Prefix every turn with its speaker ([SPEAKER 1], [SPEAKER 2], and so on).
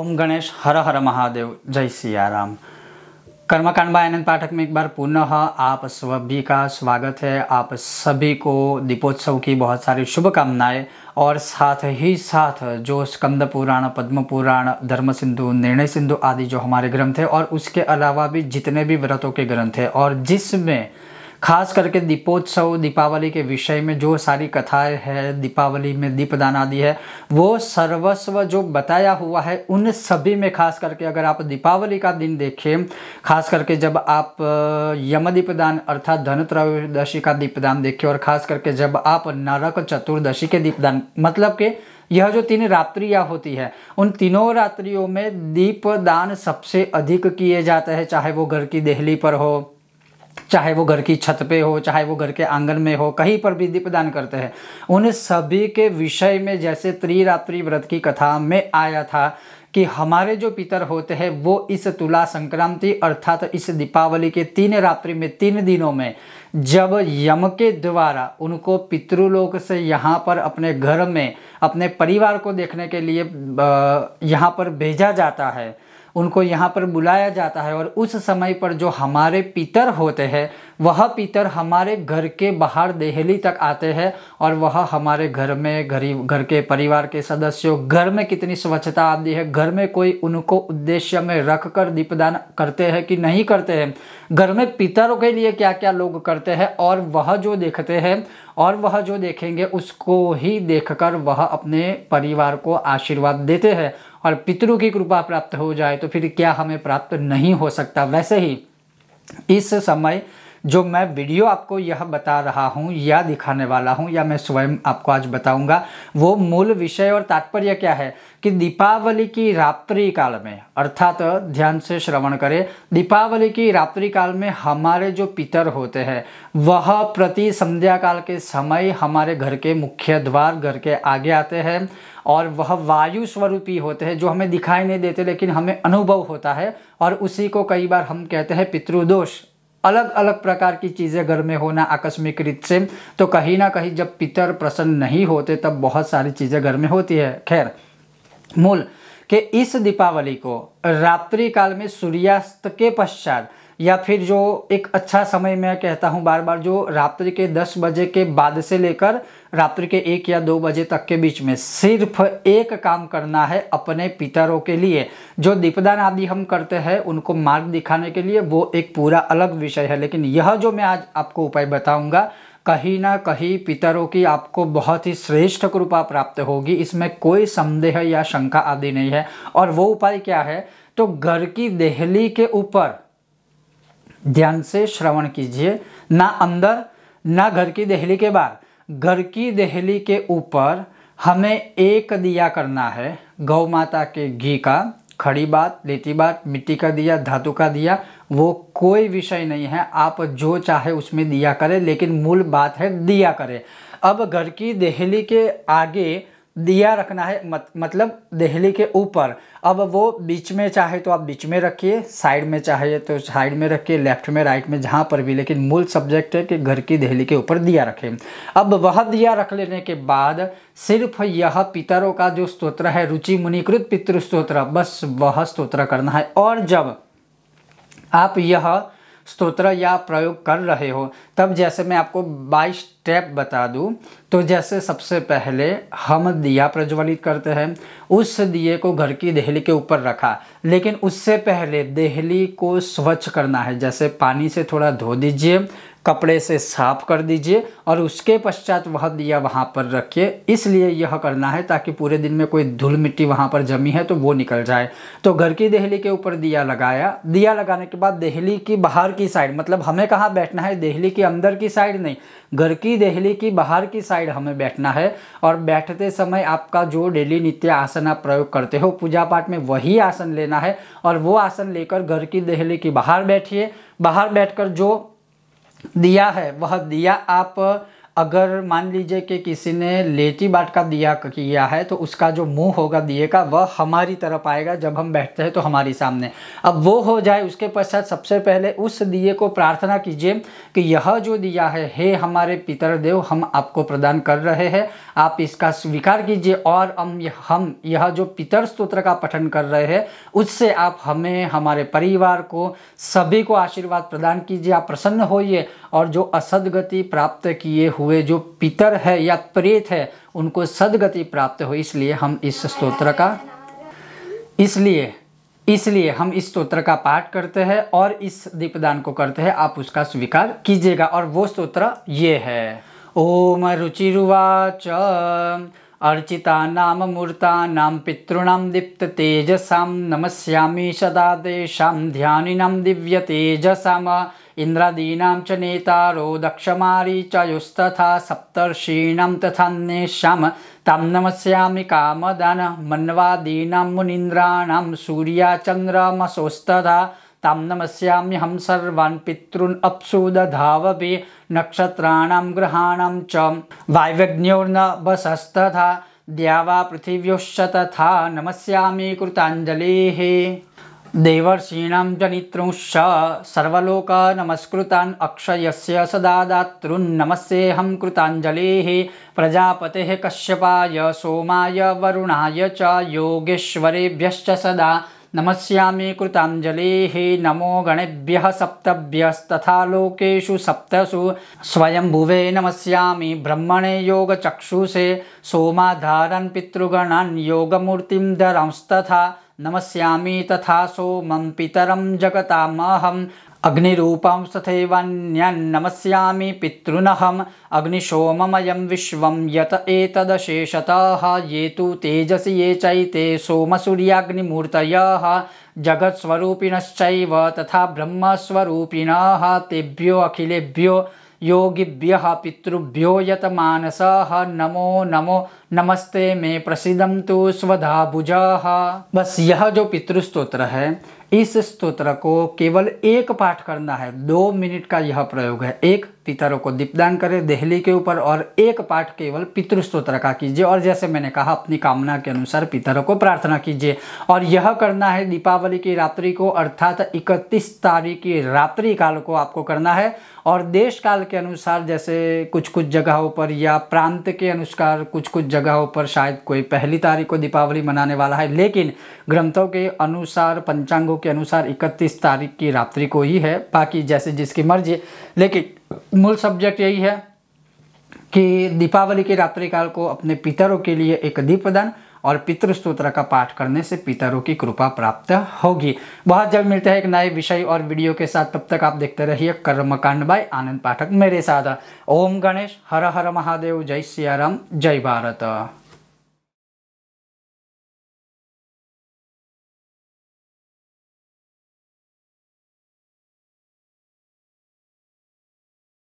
[SPEAKER 1] ओम गणेश हर हर महादेव जय सिया राम। कर्मकांड बाय आनंद पाठक में एक बार पुनः आप सभी का स्वागत है। आप सभी को दीपोत्सव की बहुत सारी शुभकामनाएं और साथ ही साथ जो स्कंद पुराण, पद्म पुराण, धर्म सिंधु, निर्णय सिंधु आदि जो हमारे ग्रंथ है और उसके अलावा भी जितने भी व्रतों के ग्रंथ है और जिसमें खास करके दीपोत्सव दीपावली के विषय में जो सारी कथाएं हैं, दीपावली में दीपदान आदि है, वो सर्वस्व जो बताया हुआ है उन सभी में खास करके अगर आप दीपावली का दिन देखें, खास करके जब आप यम दीपदान अर्थात धन त्रयोदशी का दीपदान देखें और खास करके जब आप नरक चतुर्दशी के दीपदान मतलब के यह जो 3 रात्रियाँ होती है उन तीनों रात्रियों में दीपदान सबसे अधिक किए जाते हैं, चाहे वो घर की देहली पर हो, चाहे वो घर की छत पे हो, चाहे वो घर के आंगन में हो, कहीं पर भी दीपदान करते हैं। उन सभी के विषय में जैसे त्रिरात्रि व्रत की कथा में आया था कि हमारे जो पितर होते हैं वो इस तुला संक्रांति अर्थात इस दीपावली के 3 रात्रि में 3 दिनों में जब यम के द्वारा उनको पितृलोक से यहाँ पर अपने घर में अपने परिवार को देखने के लिए यहाँ पर भेजा जाता है, उनको यहाँ पर बुलाया जाता है और उस समय पर जो हमारे पितर होते हैं वह पितर हमारे घर के बाहर देहली तक आते हैं और वह हमारे घर में घर के परिवार के सदस्यों, घर में कितनी स्वच्छता आदि है, घर में कोई उनको उद्देश्य में रख कर दीपदान करते हैं कि नहीं करते हैं, घर में पितरों के लिए क्या क्या लोग करते हैं और वह जो देखते हैं और वह जो देखेंगे उसको ही देखकर वह अपने परिवार को आशीर्वाद देते हैं और पितरों की कृपा प्राप्त हो जाए तो फिर क्या हमें प्राप्त नहीं हो सकता। वैसे ही इस समय जो मैं वीडियो आपको यह बता रहा हूँ या दिखाने वाला हूँ या मैं स्वयं आपको आज बताऊंगा, वो मूल विषय और तात्पर्य क्या है कि दीपावली की रात्रि काल में अर्थात ध्यान से श्रवण करें, दीपावली की रात्रि काल में हमारे जो पितर होते हैं वह प्रति संध्या काल के समय हमारे घर के मुख्य द्वार घर के आगे आते हैं और वह वायु स्वरूपी होते हैं जो हमें दिखाई नहीं देते लेकिन हमें अनुभव होता है और उसी को कई बार हम कहते हैं पितृदोष। अलग अलग प्रकार की चीज़ें घर में होना आकस्मिक रीत से, तो कहीं ना कहीं जब पितर प्रसन्न नहीं होते तब बहुत सारी चीज़ें घर में होती है। खैर मूल के इस दीपावली को रात्रि काल में सूर्यास्त के पश्चात या फिर जो एक अच्छा समय मैं कहता हूँ बार बार, जो रात्रि के 10 बजे के बाद से लेकर रात्रि के 1 या 2 बजे तक के बीच में सिर्फ एक काम करना है अपने पितरों के लिए। जो दीपदान आदि हम करते हैं उनको मार्ग दिखाने के लिए वो एक पूरा अलग विषय है, लेकिन यह जो मैं आज आपको उपाय बताऊंगा कहीं ना कहीं पितरों की आपको बहुत ही श्रेष्ठ कृपा प्राप्त होगी, इसमें कोई संदेह या शंका आदि नहीं है। और वो उपाय क्या है, तो घर की देहली के ऊपर ध्यान से श्रवण कीजिए, ना अंदर ना घर की देहली के बाहर, घर की देहली के ऊपर हमें एक दिया करना है गौ माता के घी का, खड़ी बात, लेती बात, मिट्टी का दिया, धातु का दिया, वो कोई विषय नहीं है, आप जो चाहे उसमें दिया करें लेकिन मूल बात है दिया करें। अब घर की देहली के आगे दिया रखना है मतलब देहली के ऊपर। अब वो बीच में चाहे तो आप बीच में रखिए, साइड में चाहे तो साइड में रखिए, लेफ्ट में राइट में जहाँ पर भी, लेकिन मूल सब्जेक्ट है कि घर की देहली के ऊपर दिया रखें। अब वह दिया रख लेने के बाद सिर्फ यह पितरों का जो स्तोत्र है रुचि मुनिकृत पितृ स्तोत्र, बस वह स्तोत्र करना है। और जब आप यह स्तोत्र या प्रयोग कर रहे हो तब जैसे मैं आपको 22 स्टेप बता दूं, तो जैसे सबसे पहले हम दिया प्रज्वलित करते हैं, उस दिए को घर की देहली के ऊपर रखा, लेकिन उससे पहले देहली को स्वच्छ करना है, जैसे पानी से थोड़ा धो दीजिए, कपड़े से साफ कर दीजिए और उसके पश्चात वह दिया वहाँ पर रखिए। इसलिए यह करना है ताकि पूरे दिन में कोई धूल मिट्टी वहाँ पर जमी है तो वो निकल जाए। तो घर की देहली के ऊपर दिया लगाया, दिया लगाने के बाद देहली की बाहर की साइड, मतलब हमें कहाँ बैठना है, देहली की अंदर की साइड नहीं, घर की देहली की बाहर की साइड हमें बैठना है। और बैठते समय आपका जो डेली नित्य आसन आप प्रयोग करते हो पूजा पाठ में वही आसन लेना है और वो आसन लेकर घर की देहली की बाहर बैठिए। बाहर बैठकर जो दिया है वह दिया आप अगर मान लीजिए कि किसी ने लेटी बाट का दिया किया है तो उसका जो मुंह होगा दिए का वह हमारी तरफ आएगा, जब हम बैठते हैं तो हमारी सामने। अब वो हो जाए उसके पश्चात सबसे पहले उस दिए को प्रार्थना कीजिए कि यह जो दिया है, हे हमारे पितरदेव, हम आपको प्रदान कर रहे हैं, आप इसका स्वीकार कीजिए और हम यह जो पितर स्तोत्र का पठन कर रहे हैं उससे आप हमें, हमारे परिवार को, सभी को आशीर्वाद प्रदान कीजिए, आप प्रसन्न होइए और जो असदगति प्राप्त किए हुए जो पितर है या प्रेत है उनको सदगति प्राप्त हो। इसलिए हम इस स्तोत्र का इसलिए हम इस स्तोत्र का पाठ करते हैं और इस दीपदान को करते हैं, आप उसका स्वीकार कीजिएगा। और वो स्तोत्र ये है। ओम रुचिरुवाच अर्चिता नाम मूर्ता नाम पितॄणां दीप्त तेजसां नमस्यामि सदा तेषां ध्यानिनां दिव्य तेजसाम् इंद्रादीनां च नेतारो दक्षमारीचयोस्तथा सप्तर्षीणां तथान्येषां तां नमस्यामि कामदान मन्वादीनां मुनीन्द्राणां सूर्याचन्द्रमसोस्तथा तां नमस्याम्यहं सर्वान् पितॄन् अप्सु दधावपि नक्षत्राणां ग्रहाणां च वायव्यज्ञोर्नभसस्तथा द्यावा पृथिव्योश्च तथा नमस्यामि कृताञ्जलिः देवर्षीणां जनितॄंश्च सर्वलोक नमस्कृतान् अक्षयस्य सदा दातॄन् नमस्येऽहं कृताञ्जलिः प्रजापतेः कश्यपाय सोमाय वरुणाय च योगेश्वरेभ्यश्च सदा नमस्यामि कृताञ्जलिः नमो गणेभ्यः सप्तभ्यस्तथा लोकेषु सप्तसु स्वयंभुवे नमस्यामि ब्रह्मणे योगचक्षुषे सोमाधारन् पितृगणान् योगमूर्तिं धरांस्तथा नमस्यामि तथा सोमं पितरं जगतामहम् अग्निरूपं तथैवान्यान् नमस्यामि पितॄनहम् अग्निशोममयं विश्वं यत एतदशेषतः ये तु तेजसि ये चैते सोमसूर्याग्निमूर्तयः जगत्स्वरूपिणश्चैव तथा ब्रह्मस्वरूपिणः तेभ्यो अखिलेभ्यो योगिभ्यः पितृभ्यो यतमानसः नमो नमो नमस्ते में प्रसिद्धन्तु स्वधाभुजः। बस यह जो पितृस्तोत्र है, इस स्तोत्र को केवल एक पाठ करना है। 2 मिनट का यह प्रयोग है। एक पितरों को दीपदान करें देहली के ऊपर और एक पाठ केवल पितृस्तोत्र का कीजिए और जैसे मैंने कहा अपनी कामना के अनुसार पितरों को प्रार्थना कीजिए। और यह करना है दीपावली की रात्रि को, अर्थात 31 तारीख की रात्रि काल को आपको करना है। और देश काल के अनुसार जैसे कुछ कुछ जगहों पर या प्रांत के अनुसार कुछ कुछ जगहों पर शायद कोई 1 तारीख को दीपावली मनाने वाला है, लेकिन ग्रंथों के अनुसार, पंचांगों के अनुसार 31 तारीख की रात्रि को ही है। बाकी जैसे जिसकी मर्जी, लेकिन मूल सब्जेक्ट यही है कि दीपावली की रात्रि काल को अपने पितरों के लिए एक दीपदान और पितृस्तोत्र का पाठ करने से पितरों की कृपा प्राप्त होगी। बहुत जल्द मिलते हैं एक नए विषय और वीडियो के साथ। तब तक आप देखते रहिए कर्मकांड बाय आनंद पाठक मेरे साथ। ओम गणेश, हर हर महादेव, जय सिया राम, जय भारत।